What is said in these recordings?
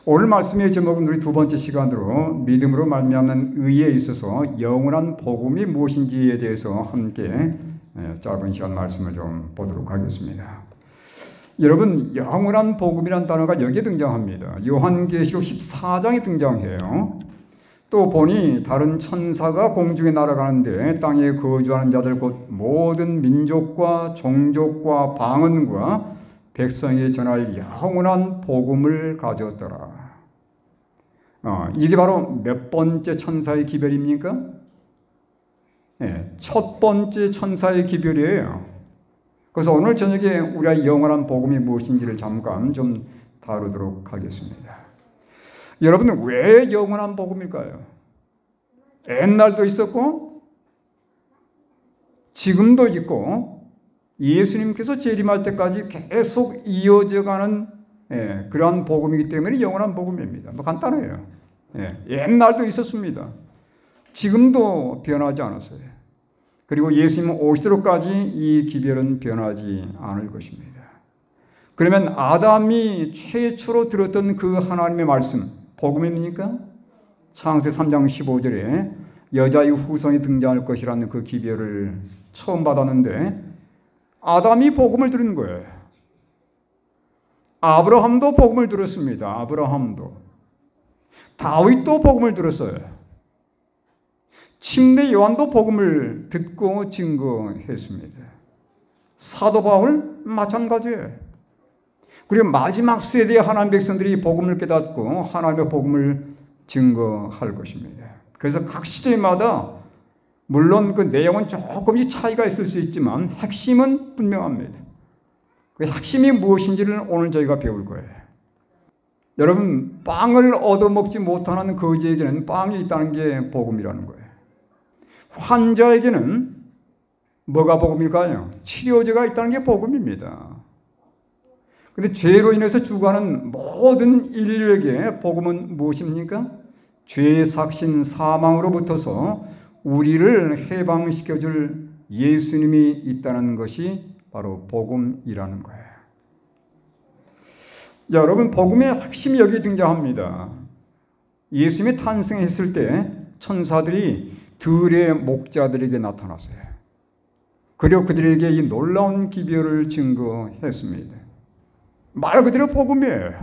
오늘 말씀의 제목은 우리 두 번째 시간으로 믿음으로 말미암는 의에 있어서 영원한 복음이 무엇인지에 대해서 함께 짧은 시간 말씀을 좀 보도록 하겠습니다. 여러분, 영원한 복음이라는 단어가 여기에 등장합니다. 요한계시록 14장에 등장해요. 또 보니 다른 천사가 공중에 날아가는데 땅에 거주하는 자들 곧 모든 민족과 종족과 방언과 백성에 전할 영원한 복음을 가져왔더라. 이게 바로 몇 번째 천사의 기별입니까? 첫 번째 천사의 기별이에요. 그래서 오늘 저녁에 우리가 영원한 복음이 무엇인지를 잠깐 좀 다루도록 하겠습니다. 여러분, 왜 영원한 복음일까요? 옛날도 있었고 지금도 있고 예수님께서 재림할 때까지 계속 이어져가는 그러한 복음이기 때문에 영원한 복음입니다. 간단해요. 옛날도 있었습니다. 지금도 변하지 않았어요. 그리고 예수님 오시도록까지 이 기별은 변하지 않을 것입니다. 그러면 아담이 최초로 들었던 그 하나님의 말씀, 복음입니까? 창세 3장 15절에 여자의 후손이 등장할 것이라는 그 기별을 처음 받았는데 아담이 복음을 들은 거예요. 아브라함도 복음을 들었습니다. 아브라함도. 다윗도 복음을 들었어요. 침례 요한도 복음을 듣고 증거했습니다. 사도 바울 마찬가지예요. 그리고 마지막 세대의 하나님 백성들이 복음을 깨닫고 하나님의 복음을 증거할 것입니다. 그래서 각 시대마다 물론 그 내용은 조금씩 차이가 있을 수 있지만 핵심은 분명합니다. 그 핵심이 무엇인지를 오늘 저희가 배울 거예요. 여러분, 빵을 얻어먹지 못하는 거지에게는 빵이 있다는 게 복음이라는 거예요. 환자에게는 뭐가 복음일까요? 치료제가 있다는 게 복음입니다. 그런데 죄로 인해서 죽어가는 모든 인류에게 복음은 무엇입니까? 죄의 삭신 사망으로부터서 우리를 해방시켜줄 예수님이 있다는 것이 바로 복음이라는 거예요. 자, 여러분, 복음의 핵심이 여기 등장합니다. 예수님이 탄생했을 때 천사들이 들의 목자들에게 나타났어요. 그리고 그들에게 이 놀라운 기별을 증거했습니다. 말 그대로 복음이에요.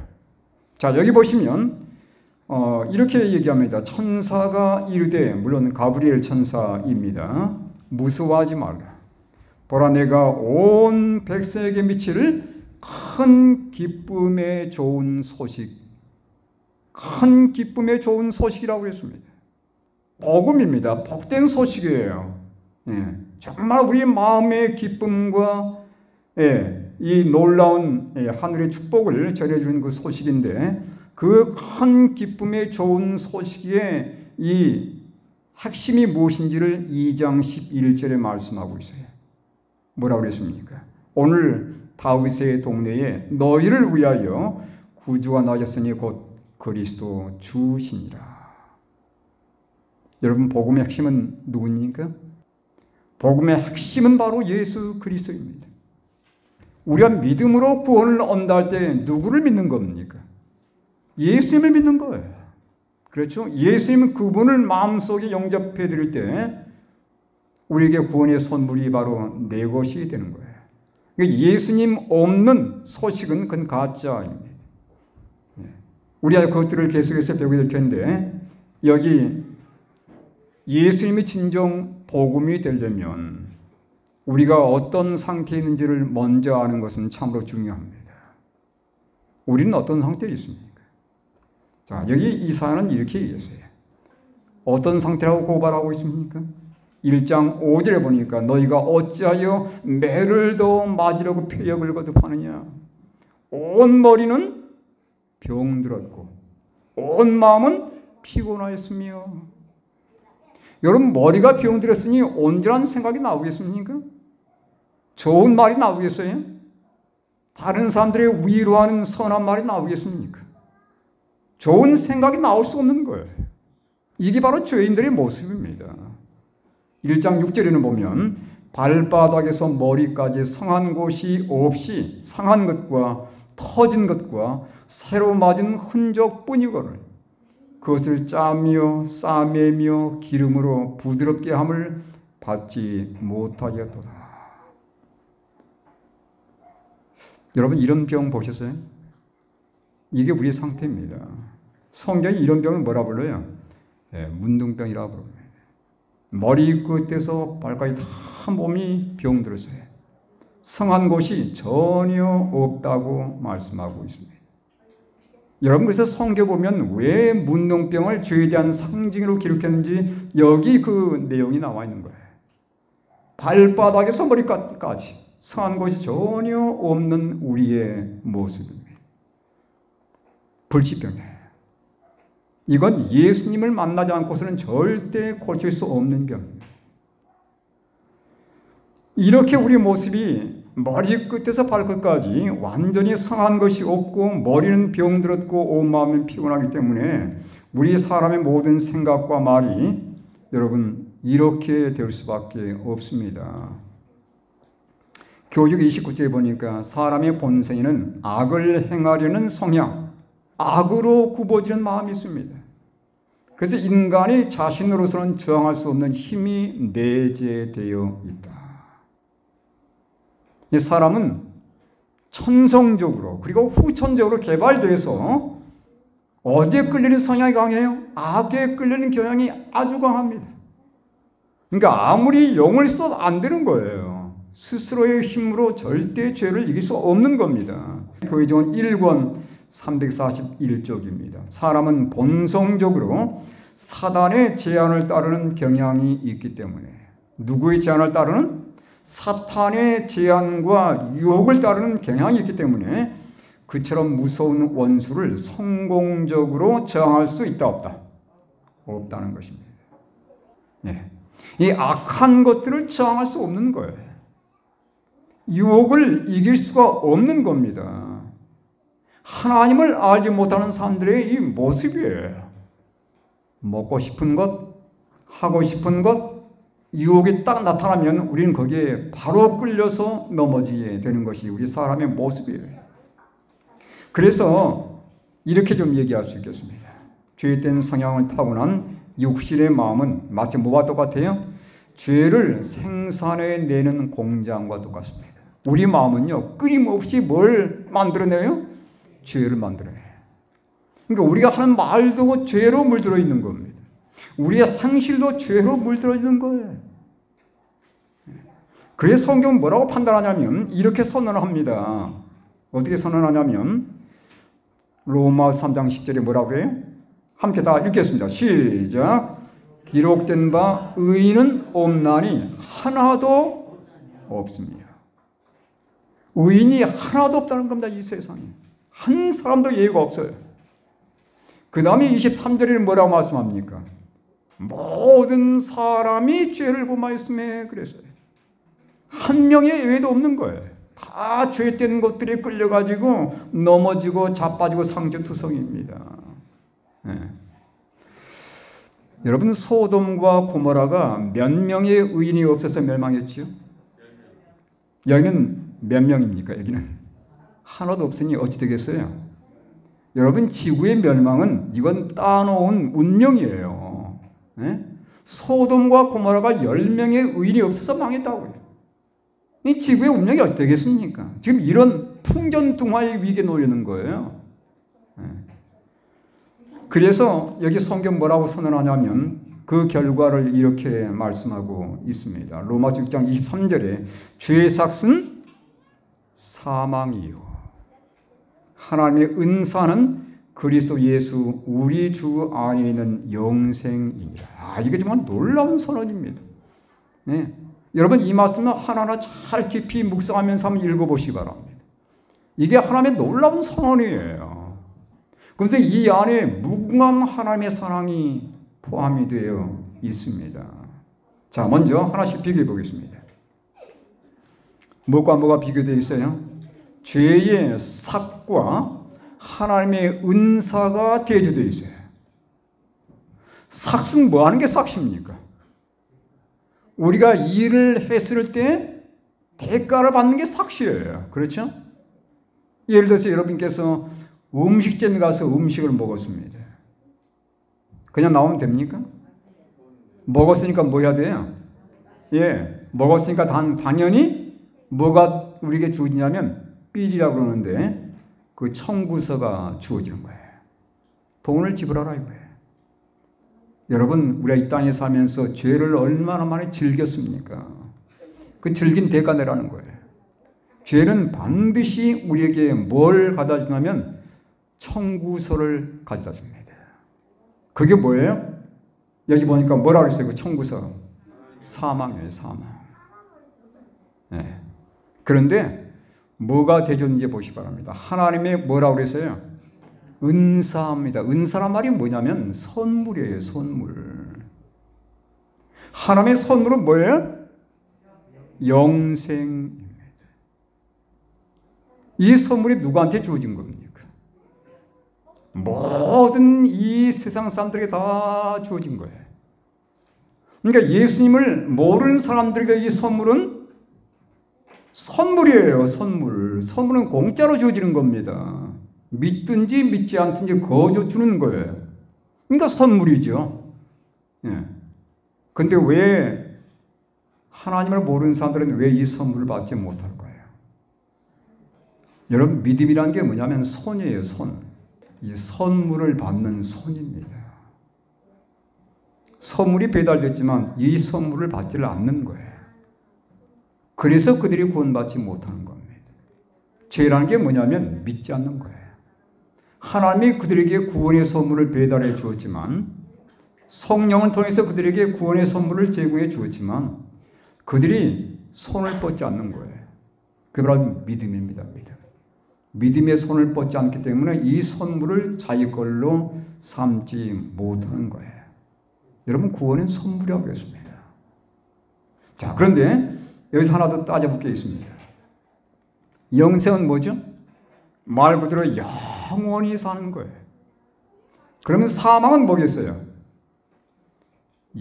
자, 여기 보시면 이렇게 얘기합니다. 천사가 이르되, 물론 가브리엘 천사입니다. 무서워하지 말라. 보라, 내가 온 백성에게 미칠 큰 기쁨의 좋은 소식, 큰 기쁨의 좋은 소식이라고 했습니다. 복음입니다. 복된 소식이에요. 정말 우리 마음의 기쁨과 이 놀라운 하늘의 축복을 전해주는 그 소식인데, 그 큰 기쁨의 좋은 소식의 이 핵심이 무엇인지를 2장 11절에 말씀하고 있어요. 뭐라고 그랬습니까? 오늘 다윗의 동네에 너희를 위하여 구주가 나셨으니 곧 그리스도 주시니라. 여러분, 복음의 핵심은 누구입니까? 복음의 핵심은 바로 예수 그리스도입니다. 우리가 믿음으로 구원을 얻는다 할 때 누구를 믿는 겁니까? 예수님을 믿는 거예요. 그렇죠? 예수님은 그분을 마음속에 영접해 드릴 때 우리에게 구원의 선물이 바로 내 것이 되는 거예요. 예수님 없는 소식은 그건 가짜입니다. 우리가 그것들을 계속해서 배우게 될 텐데, 여기 예수님이 진정 복음이 되려면 우리가 어떤 상태에 있는지를 먼저 아는 것은 참으로 중요합니다. 우리는 어떤 상태에 있습니까? 자, 여기 이사야는 이렇게 얘기했어요. 어떤 상태라고 고발하고 있습니까? 1장 5절에 보니까 너희가 어찌하여 매를 더 맞으려고 폐역을 거듭하느냐. 온 머리는 병들었고 온 마음은 피곤하였으며. 여러분, 머리가 병들었으니 온전한 생각이 나오겠습니까? 좋은 말이 나오겠어요? 다른 사람들의 위로하는 선한 말이 나오겠습니까? 좋은 생각이 나올 수 없는 거예요. 이게 바로 죄인들의 모습입니다. 1장 6절에는 보면 발바닥에서 머리까지 성한 곳이 없이 상한 것과 터진 것과 새로 맞은 흔적뿐이거늘 그것을 짜며 싸매며 기름으로 부드럽게 함을 받지 못하겠도다. 여러분 이런 병 보셨어요? 이게 우리의 상태입니다. 성경이 이런 병을 뭐라 불러요? 문둥병이라고 부릅니다. 머리 끝에서 발까지 다 몸이 병들었어요. 성한 곳이 전혀 없다고 말씀하고 있습니다. 여러분 그래서 성경 보면 왜 문둥병을 죄에 대한 상징으로 기록했는지 여기 그 내용이 나와 있는 거예요. 발바닥에서 머리까지 성한 곳이 전혀 없는 우리의 모습입니다. 불치병이에요. 이건 예수님을 만나지 않고서는 절대 고칠 수 없는 병입니다. 이렇게 우리 모습이 머리 끝에서 발끝까지 완전히 성한 것이 없고 머리는 병들었고 온 마음은 피곤하기 때문에 우리 사람의 모든 생각과 말이 여러분 이렇게 될 수밖에 없습니다. 교육 29쪽에 보니까 사람의 본성에는 악을 행하려는 성향, 악으로 굽어지는 마음이 있습니다. 그래서 인간이 자신으로서는 저항할 수 없는 힘이 내재되어 있다. 이 사람은 천성적으로 그리고 후천적으로 개발돼서 어디에 끌리는 성향이 강해요? 악에 끌리는 경향이 아주 강합니다. 그러니까 아무리 영을 써도 안 되는 거예요. 스스로의 힘으로 절대 죄를 이길 수 없는 겁니다. 교회정원 1권 341쪽입니다. 사람은 본성적으로 사단의 제안을 따르는 경향이 있기 때문에 누구의 제안을 따르는? 사탄의 제안과 유혹을 따르는 경향이 있기 때문에 그처럼 무서운 원수를 성공적으로 저항할 수 있다 없다? 없다는 것입니다. 네. 이 악한 것들을 저항할 수 없는 거예요. 유혹을 이길 수가 없는 겁니다. 하나님을 알지 못하는 사람들의 이 모습이에요. 먹고 싶은 것, 하고 싶은 것, 유혹이 딱 나타나면 우리는 거기에 바로 끌려서 넘어지게 되는 것이 우리 사람의 모습이에요. 그래서 이렇게 좀 얘기할 수 있겠습니다. 죄된 성향을 타고난 육신의 마음은 마치 뭐와 똑같아요? 죄를 생산해내는 공장과 똑같습니다. 우리 마음은요, 끊임없이 뭘 만들어내요? 죄를 만들어내요. 그러니까 우리가 하는 말도 죄로 물들어 있는 겁니다. 우리의 행실도 죄로 물들어 있는 거예요. 그래서 성경은 뭐라고 판단하냐면 이렇게 선언합니다. 어떻게 선언하냐면 로마서 3장 10절에 뭐라고 해요? 함께 다 읽겠습니다. 시작. 기록된 바 의인은 없나니 하나도 없습니다. 의인이 하나도 없다는 겁니다. 이 세상에. 한 사람도 예의가 없어요. 그 다음에 23절에는 뭐라고 말씀합니까? 모든 사람이 죄를 범하였음에 그랬어요. 한 명의 예외도 없는 거예요. 다 죄된 것들에 끌려가지고 넘어지고 자빠지고 상처투성입니다. 네. 여러분 소돔과 고모라가 몇 명의 의인이 없어서 멸망했지요? 여기는 몇 명입니까? 여기는 하나도 없으니 어찌 되겠어요? 여러분 지구의 멸망은 이건 따놓은 운명이에요. 네? 소돔과 고모라가 10명의 의인이 없어서 망했다고요. 이 지구의 운명이 어찌 되겠습니까? 지금 이런 풍전등화의 위기에 놓이는 거예요. 네. 그래서 여기 성경 뭐라고 선언하냐면 그 결과를 이렇게 말씀하고 있습니다. 로마서 6장 23절에 죄의 삭은 사망이요 하나님의 은사는 그리스도 예수 우리 주 안에 있는 영생입니다. 이게 정말 놀라운 선언입니다. 네. 여러분 이 말씀은 하나하나 잘 깊이 묵상하면서 한번 읽어보시기 바랍니다. 이게 하나님의 놀라운 선언이에요. 그래서 이 안에 무궁한 하나님의 사랑이 포함이 되어 있습니다. 자, 먼저 하나씩 비교해 보겠습니다. 뭐가 뭐가 비교되어 있어요? 죄의 삭과 하나님의 은사가 대조되어 있어요. 삭은 뭐 하는 게 삭입니까? 우리가 일을 했을 때 대가를 받는 게 삭이에요. 그렇죠? 예를 들어서 여러분께서 음식점에 가서 음식을 먹었습니다. 그냥 나오면 됩니까? 먹었으니까 뭐 해야 돼요? 예, 먹었으니까 당연히 뭐가 우리에게 주어지냐면 삘이라고 그러는데 그 청구서가 주어지는 거예요. 돈을 지불하라 이거예요. 여러분, 우리가 이 땅에 살면서 죄를 얼마나 많이 즐겼습니까? 그 즐긴 대가 내라는 거예요. 죄는 반드시 우리에게 뭘 가져다 주냐면 청구서를 가져다 줍니다. 그게 뭐예요? 여기 보니까 뭐라고 했어요? 그 청구서. 사망이에요, 사망. 네. 그런데 뭐가 되줬는지 보시기 바랍니다. 하나님의 뭐라고 그랬어요? 은사입니다. 은사란 말이 뭐냐면 선물이에요, 선물. 하나님의 선물은 뭐예요? 영생입니다. 이 선물이 누구한테 주어진 겁니까? 모든 이 세상 사람들에게 다 주어진 거예요. 그러니까 예수님을 모르는 사람들에게 이 선물은 선물이에요, 선물. 선물은 공짜로 주어지는 겁니다. 믿든지 믿지 않든지 거저 주는 거예요. 그러니까 선물이죠. 예. 근데 왜 하나님을 모르는 사람들은 왜 이 선물을 받지 못할까요? 여러분, 믿음이라는 게 뭐냐면 손이에요, 손. 이 선물을 받는 손입니다. 선물이 배달됐지만 이 선물을 받지를 않는 거예요. 그래서 그들이 구원받지 못하는 겁니다. 죄라는 게 뭐냐면 믿지 않는 거예요. 하나님이 그들에게 구원의 선물을 배달해 주었지만, 성령을 통해서 그들에게 구원의 선물을 제공해 주었지만 그들이 손을 뻗지 않는 거예요. 그게 바로 믿음입니다. 믿음. 믿음의 손을 뻗지 않기 때문에 이 선물을 자기 걸로 삼지 못하는 거예요. 여러분, 구원은 선물이라고 했습니다. 자, 그런데 여기서 하나 더 따져볼 게 있습니다. 영생은 뭐죠? 말 그대로 영원히 사는 거예요. 그러면 사망은 뭐겠어요?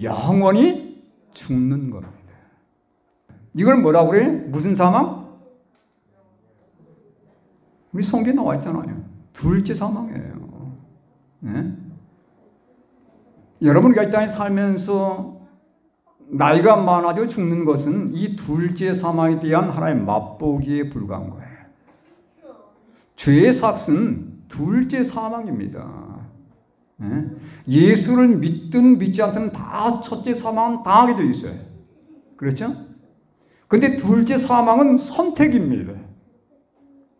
영원히 죽는 겁니다. 이걸 뭐라고 그래요? 무슨 사망? 우리 성경에 나와 있잖아요. 둘째 사망이에요. 네? 여러분이 이 땅에 살면서 나이가 많아져 죽는 것은 이 둘째 사망에 대한 하나의 맛보기에 불과한 거예요. 죄의 삭은 둘째 사망입니다. 네? 예수를 믿든 믿지 않든 다 첫째 사망은 당하게 되어 있어요. 그렇죠? 근데 둘째 사망은 선택입니다.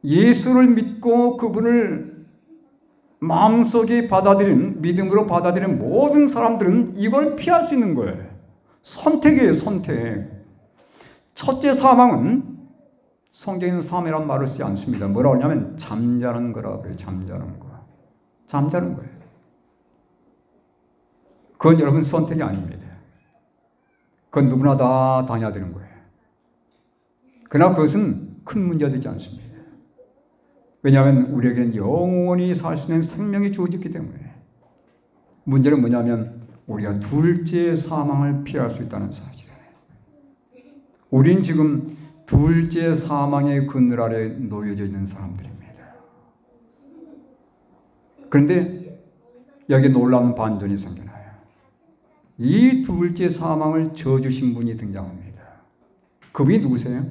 예수를 믿고 그분을 마음속에 받아들이는, 믿음으로 받아들이는 모든 사람들은 이걸 피할 수 있는 거예요. 선택이에요, 선택. 첫째 사망은 성경에는 삶이란 말을 쓰지 않습니다. 뭐라고 하냐면 잠자는 거라고 그래요. 잠자는 거. 잠자는 거예요. 그건 여러분 선택이 아닙니다. 그건 누구나 다 당해야 되는 거예요. 그러나 그것은 큰 문제가 되지 않습니다. 왜냐하면 우리에게는 영원히 살 수 있는 생명이 주어졌기 때문에. 문제는 뭐냐면 우리가 둘째 사망을 피할 수 있다는 사실이에요. 우린 지금 둘째 사망의 그늘 아래 놓여져 있는 사람들입니다. 그런데 여기 놀라운 반전이 생겨나요. 이 둘째 사망을 저주신 분이 등장합니다. 그분이 누구세요?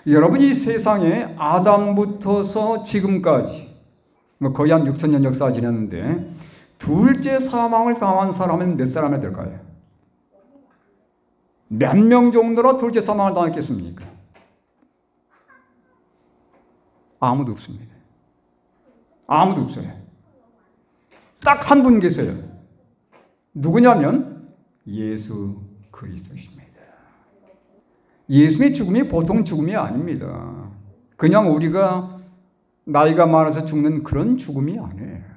여러분이 세상에 아담부터서 지금까지 거의 한 6,000년 역사가 지났는데 둘째 사망을 당한 사람은 몇 사람이 될까요? 몇 명 정도로 둘째 사망을 당했겠습니까? 아무도 없습니다. 아무도 없어요. 딱 한 분 계세요. 누구냐면 예수 그리스도십니다. 예수의 죽음이 보통 죽음이 아닙니다. 그냥 우리가 나이가 많아서 죽는 그런 죽음이 아니에요.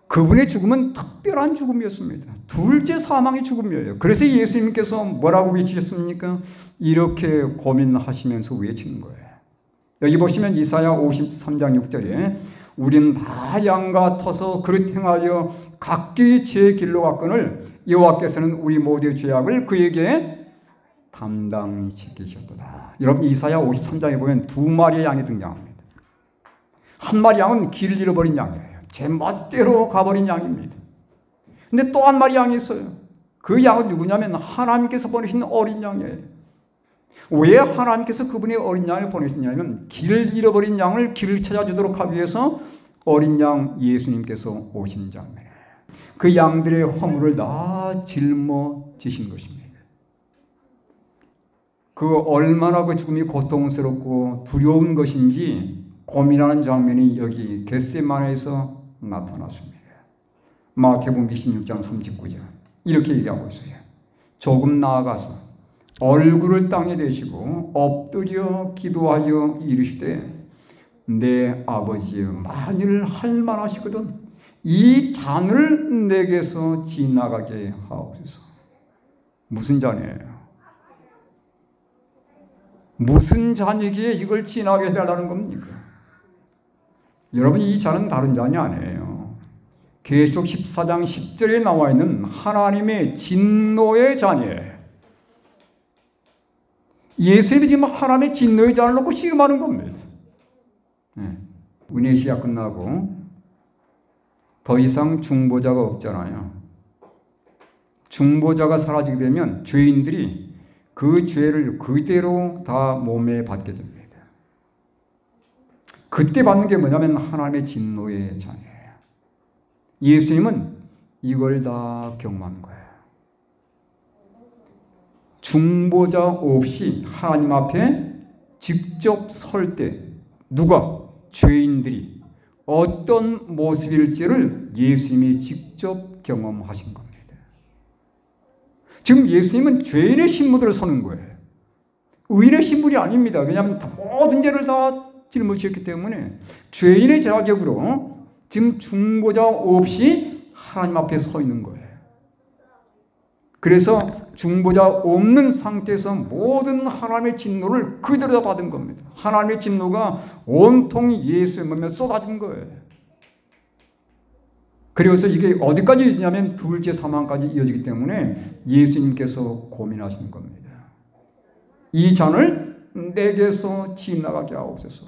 그분의 죽음은 특별한 죽음이었습니다. 둘째 사망의 죽음이에요. 그래서 예수님께서 뭐라고 외치셨습니까? 이렇게 고민하시면서 외치는 거예요. 여기 보시면 이사야 53장 6절에 우리는 다 양 같아서 그릇 행하여 각기 제 길로 갔거늘 여호와께서는 우리 모두의 죄악을 그에게 담당히 지키셨도다. 여러분 이사야 53장에 보면 두 마리의 양이 등장합니다. 한 마리 양은 길을 잃어버린 양이에요. 제 멋대로 가버린 양입니다. 근데 또 한 마리 양이 있어요. 그 양은 누구냐면 하나님께서 보내신 어린 양이에요. 왜 하나님께서 그분의 어린 양을 보내셨냐면 길을 잃어버린 양을 길을 찾아주도록 하기 위해서 어린 양 예수님께서 오신 장면이에요. 그 양들의 허물을 다 짊어지신 것입니다. 그 얼마나 그 죽음이 고통스럽고 두려운 것인지 고민하는 장면이 여기 겟세마네에서 나타났습니다. 마태복음 26장 39절 이렇게 얘기하고 있어요. 조금 나아가서 얼굴을 땅에 대시고 엎드려 기도하여 이르시되 내 아버지여 만일 할만하시거든 이 잔을 내게서 지나가게 하옵소서. 무슨 잔이에요? 무슨 잔이기에 이걸 지나게 해달라는 겁니까? 여러분, 이 잔은 다른 잔이 아니에요. 계시록 14장 10절에 나와 있는 하나님의 진노의 잔이에요. 예수님이 지금 하나님의 진노의 잔을 놓고 씨름하는 겁니다. 은혜 시작 끝나고 더 이상 중보자가 없잖아요. 중보자가 사라지게 되면 죄인들이 그 죄를 그대로 다 몸에 받게 됩니다. 그때 받는 게 뭐냐면 하나님의 진노의 잔이에요. 예수님은 이걸 다 경험한 거예요. 중보자 없이 하나님 앞에 직접 설 때 누가? 죄인들이 어떤 모습일지를 예수님이 직접 경험하신 겁니다. 지금 예수님은 죄인의 신분으로 서는 거예요. 의인의 신분이 아닙니다. 왜냐하면 모든 죄를 다 짊어지셨기 때문에 죄인의 자격으로 지금 중보자 없이 하나님 앞에 서 있는 거예요. 그래서 중보자 없는 상태에서 모든 하나님의 진노를 그대로 다 받은 겁니다. 하나님의 진노가 온통 예수의 몸에 쏟아진 거예요. 그래서 이게 어디까지 이어지냐면 둘째 사망까지 이어지기 때문에 예수님께서 고민하시는 겁니다. 이 잔을 내게서 지나가게 하옵소서.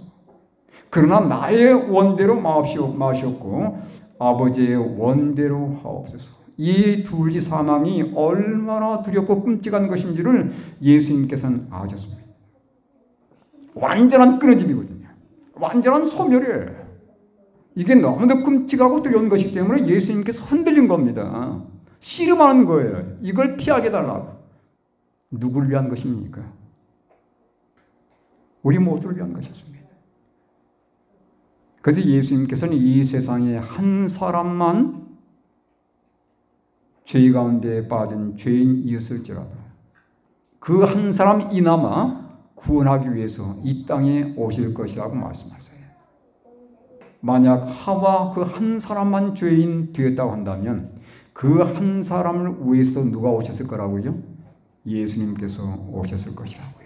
그러나 나의 원대로 마시옵고 아버지의 원대로 하옵소서. 이 둘째 사망이 얼마나 두렵고 끔찍한 것인지를 예수님께서는 아셨습니다. 완전한 끊어짐이거든요. 완전한 소멸이에요. 이게 너무도 끔찍하고 두려운 것이기 때문에 예수님께서 흔들린 겁니다. 씨름하는 거예요. 이걸 피하게 해달라고. 누구를 위한 것입니까? 우리 모두를 위한 것이었습니다. 그래서 예수님께서는 이 세상에 한 사람만 죄 가운데 빠진 죄인이었을지라도 그 한 사람이나마 구원하기 위해서 이 땅에 오실 것이라고 말씀하세요. 만약 하와 그 한 사람만 죄인 되었다고 한다면 그 한 사람을 위해서 누가 오셨을 거라고요? 예수님께서 오셨을 것이라고요.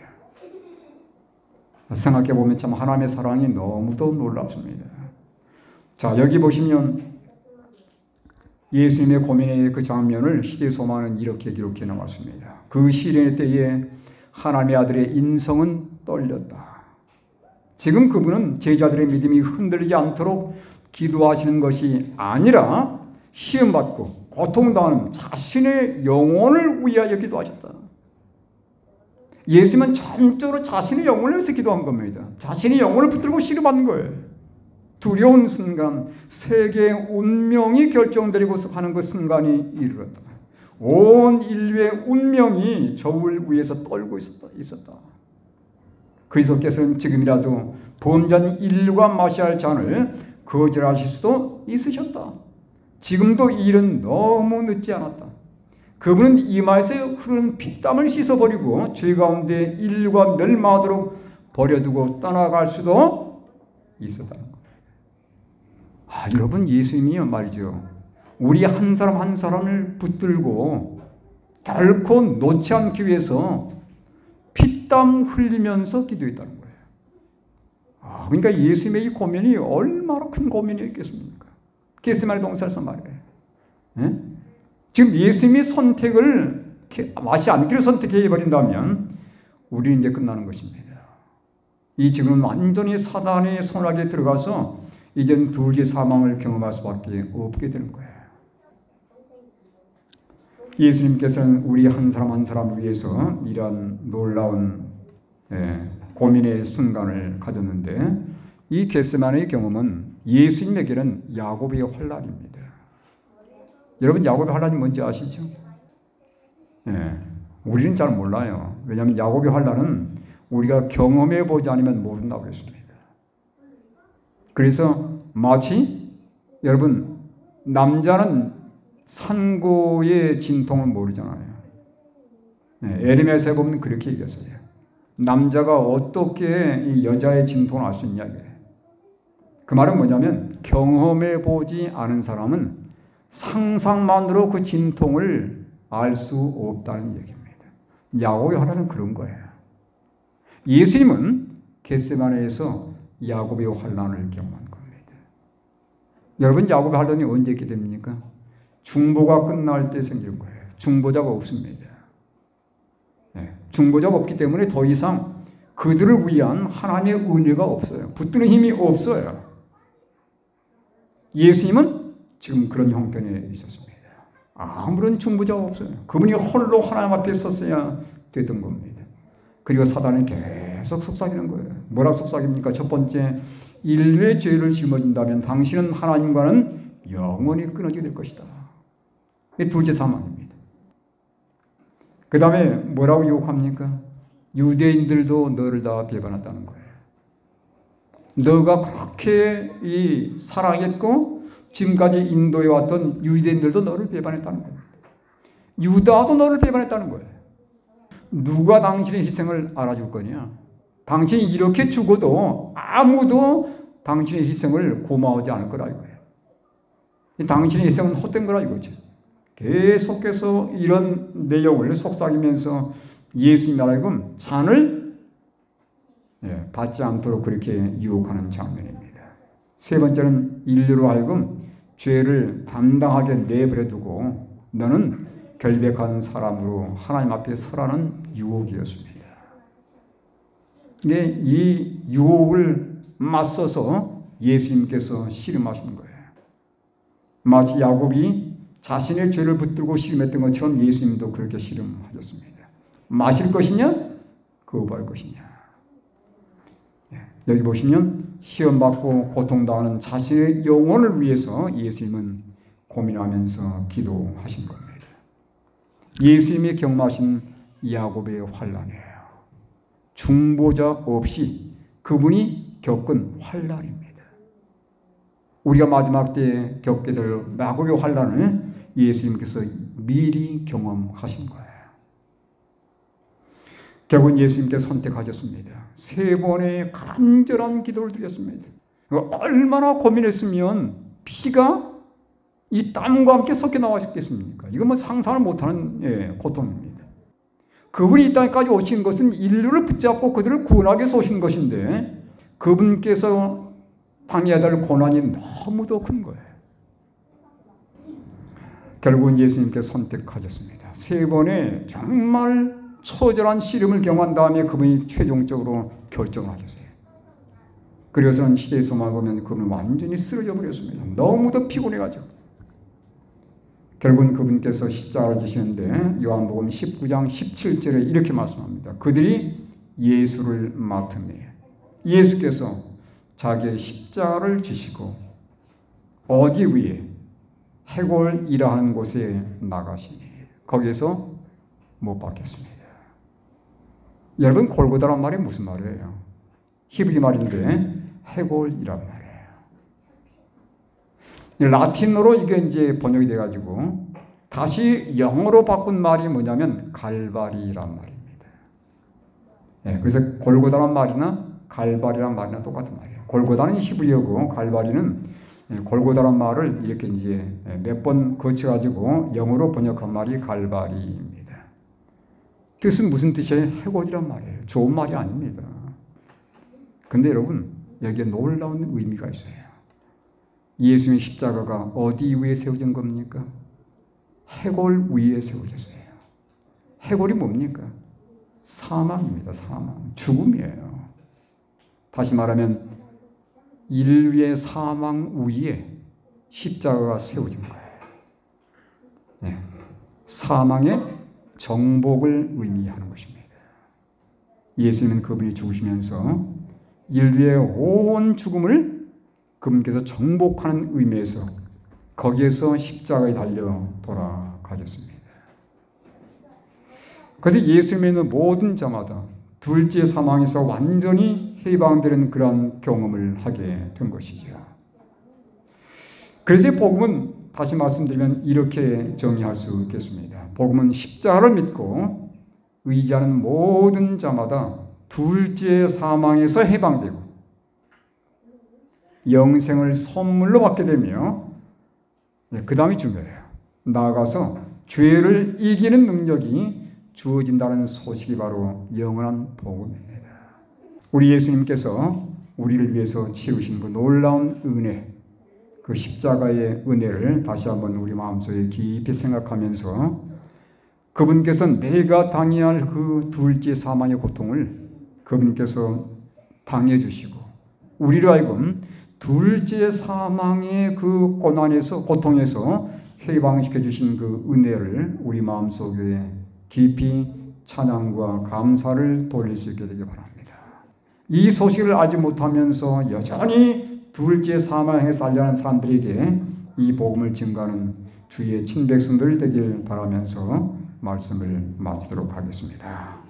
생각해보면 참 하나님의 사랑이 너무도 놀랍습니다. 자, 여기 보시면 예수님의 고민의 그 장면을 시대소망은 이렇게 기록해 나왔습니다. 그 시련의 때에 하나님의 아들의 인성은 떨렸다. 지금 그분은 제자들의 믿음이 흔들리지 않도록 기도하시는 것이 아니라 시험받고 고통당하는 자신의 영혼을 위하여 기도하셨다. 예수님은 전적으로 자신의 영혼을 위해서 기도한 겁니다. 자신의 영혼을 붙들고 씨름하는 거예요. 두려운 순간 세계의 운명이 결정되고 하는 그 순간이 이르렀다. 온 인류의 운명이 저울 위에서 떨고 있었다. 그리스도께서는 지금이라도 범죄한 인류가 마셔야 할 잔을 거절하실 수도 있으셨다. 지금도 이 일은 너무 늦지 않았다. 그분은 이마에서 흐르는 피땀을 씻어버리고 죄 가운데 인류가 멸망하도록 버려두고 떠나갈 수도 있었다는 겁니다. 여러분, 예수님이요 말이죠. 우리 한 사람 한 사람을 붙들고 결코 놓지 않기 위해서 피땀 흘리면서 기도했다는 거예요. 그러니까 예수님의 이 고민이 얼마나 큰 고민이었겠습니까? 겟세마네 동산에서 말이에요. 네? 지금 예수님이 선택을 마시 않기를 선택해버린다면 우리는 이제 끝나는 것입니다. 이 지금 완전히 사단의 손아귀에 들어가서 이젠 둘째 사망을 경험할 수밖에 없게 되는 거예요. 예수님께서는 우리 한 사람 한 사람을 위해서 이러한 놀라운 고민의 순간을 가졌는데, 이 겟세마네의 경험은 예수님에게는 야곱의 환난입니다. 여러분, 야곱의 환난이 뭔지 아시죠? 우리는 잘 몰라요. 왜냐하면 야곱의 환난은 우리가 경험해 보지 않으면 모른다고 했습니다. 그래서 마치 여러분, 남자는 산고의 진통을 모르잖아요. 에르메스에 보면 그렇게 얘기했어요. 남자가 어떻게 이 여자의 진통을 알 수 있냐 이거예요. 그 말은 뭐냐면 경험해 보지 않은 사람은 상상만으로 그 진통을 알 수 없다는 얘기입니다. 야곱의 환난은 그런 거예요. 예수님은 겟세마네에서 야곱의 환난을 경험한 겁니다. 여러분, 야곱의 환난이 언제 있게 됩니까? 중보가 끝날 때 생기는 거예요. 중보자가 없습니다. 중보자가 없기 때문에 더 이상 그들을 위한 하나님의 은혜가 없어요. 붙드는 힘이 없어요. 예수님은 지금 그런 형편에 있었습니다. 아무런 중보자가 없어요. 그분이 홀로 하나님 앞에 섰어야 됐던 겁니다. 그리고 사단은 계속 속삭이는 거예요. 뭐라고 속삭입니까? 첫 번째, 인류의 죄를 짊어진다면 당신은 하나님과는 영원히 끊어지게 될 것이다. 둘째 사망입니다. 그 다음에 뭐라고 유혹합니까? 유대인들도 너를 다 배반했다는 거예요. 너가 그렇게 사랑했고 지금까지 인도해 왔던 유대인들도 너를 배반했다는 거예요. 유다도 너를 배반했다는 거예요. 누가 당신의 희생을 알아줄 거냐? 당신이 이렇게 죽어도 아무도 당신의 희생을 고마워하지 않을 거라 이거예요. 당신의 희생은 헛된 거라 이거죠. 계속해서 이런 내용을 속삭이면서 예수님 하여금 잔을 받지 않도록 그렇게 유혹하는 장면입니다. 세 번째는 인류로 하여금 죄를 담당하게 내버려두고 너는 결백한 사람으로 하나님 앞에 서라는 유혹이었습니다. 근데 이 유혹을 맞서서 예수님께서 씨름하시는 거예요. 마치 야곱이 자신의 죄를 붙들고 씨름했던 것처럼 예수님도 그렇게 씨름하셨습니다. 마실 것이냐? 거부할 것이냐? 여기 보시면 시험받고 고통당하는 자신의 영혼을 위해서 예수님은 고민하면서 기도하신 겁니다. 예수님이 경험하신 야곱의 환난이에요. 중보자 없이 그분이 겪은 환난입니다. 우리가 마지막 때에 겪게 될 야곱의 환난을 예수님께서 미리 경험하신 거예요. 결국 예수님께서 선택하셨습니다. 3번의 간절한 기도를 드렸습니다. 얼마나 고민했으면 피가 이 땀과 함께 섞여 나왔겠습니까? 이건 뭐 상상을 못하는 고통입니다. 그분이 이 땅까지 오신 것은 인류를 붙잡고 그들을 구원하기 위해서 오신 것인데 그분께서 당해야 될 고난이 너무도 큰 거예요. 결국은 예수님께서 선택하셨습니다. 3번의 정말 처절한 씨름을 경험한 다음에 그분이 최종적으로 결정을 하셨어요. 그래서는 시대에서만 보면 그분은 완전히 쓰러져 버렸습니다. 너무도 피곤해가지고. 결국은 그분께서 십자가를 지시는데 요한복음 19장 17절에 이렇게 말씀합니다. 그들이 예수를 맡으며 예수께서 자기의 십자가를 지시고 어디 위에 해골이라 하는 곳에 나가시니 거기에서 못 박혔습니다. 여러분, 골고다란 말이 무슨 말이에요? 히브리 말인데 해골이란 말이에요. 라틴어로 이게 이제 번역이 돼가지고 다시 영어로 바꾼 말이 뭐냐면 갈바리란 말입니다. 그래서 골고다란 말이나 갈바리란 말이나 똑같은 말이에요. 골고다는 히브리어고 갈바리는 골고다란 말을 이렇게 이제 몇 번 거쳐가지고 영어로 번역한 말이 갈바리입니다. 뜻은 무슨 뜻이에요? 해골이란 말이에요. 좋은 말이 아닙니다. 근데 여러분, 여기에 놀라운 의미가 있어요. 예수님의 십자가가 어디 위에 세워진 겁니까? 해골 위에 세워졌어요. 해골이 뭡니까? 사망입니다. 사망. 죽음이에요. 다시 말하면 인류의 사망 위에 십자가가 세워진 거예요. 네. 사망의 정복을 의미하는 것입니다. 예수님은 그분이 죽으시면서 인류의 온 죽음을 그분께서 정복하는 의미에서 거기에서 십자가에 달려 돌아가셨습니다. 그래서 예수님의 있는 모든 자마다 둘째 사망에서 완전히 해방되는 그런 경험을 하게 된 것이죠. 그래서 복음은 다시 말씀드리면 이렇게 정의할 수 있겠습니다. 복음은 십자가를 믿고 의지하는 모든 자마다 둘째 사망에서 해방되고 영생을 선물로 받게 되며 그 다음이 중요해요. 나아가서 죄를 이기는 능력이 주어진다는 소식이 바로 영원한 복음입니다. 우리 예수님께서 우리를 위해서 치르신 그 놀라운 은혜, 그 십자가의 은혜를 다시 한번 우리 마음속에 깊이 생각하면서 그분께서 내가 당해야 할 그 둘째 사망의 고통을 그분께서 당해 주시고 우리로 하여금 둘째 사망의 그 고통에서 해방시켜 주신 그 은혜를 우리 마음속에 깊이 찬양과 감사를 돌릴 수 있게 되기 바랍니다. 이 소식을 알지 못하면서 여전히 둘째 사망에 살려는 사람들에게 이 복음을 증거하는 주의 친백성들 되길 바라면서 말씀을 마치도록 하겠습니다.